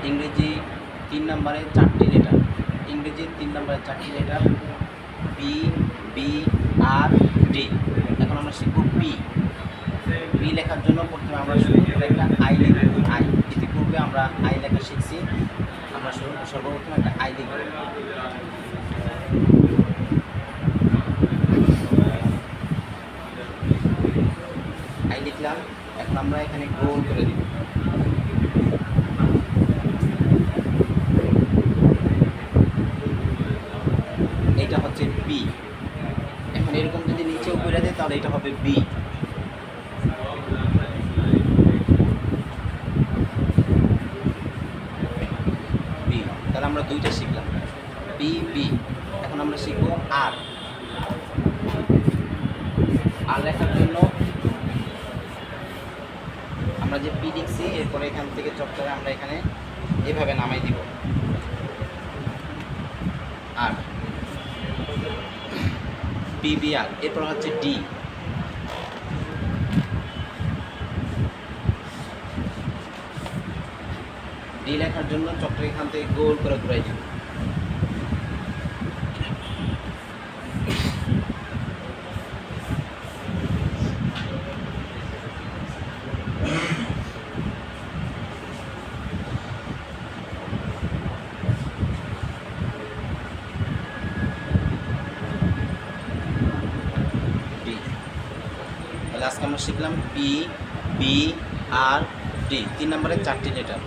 ইংরেজি 3 নম্বরের 4টি লেটার। ইংরেজি 3 নম্বরের 4টি letter be, B, R, D. এখন আমরা শিখব বি। বি লেখার জন্য প্রথমে আমরা শুরু করে একটা আই লিখব। আই, ইতিপূর্বে আমরা আই লেখা শিখছি। আমরা সর্বপ্রথম একটা আই লিখব। আই লিখলাম। এখন আমরা এখানে গোল করে দিব। এটা হচ্ছে বি। এখন এরকম যদি নিচেও করে দেয় তাহলে এটা হবে বি। বি, তাহলে আমরা দুইটা শিখলাম, বি বি। এখন আমরা শিখব আর। আর লেখার জন্য আমরা যে পি লিখছি এরপরে এখান থেকে চট্টরে আমরা এখানে এভাবে নামাই দিব আর, বি বি আর। এরপর হচ্ছে ডি। ডি লেখার জন্য চক্র এখান থেকে গোল করে ঘুরাই দিব। ডি, তাহলে আজকে আমরা শিখলাম বি, বি, আর, ডি। 3 নম্বরের 4টি লেটার।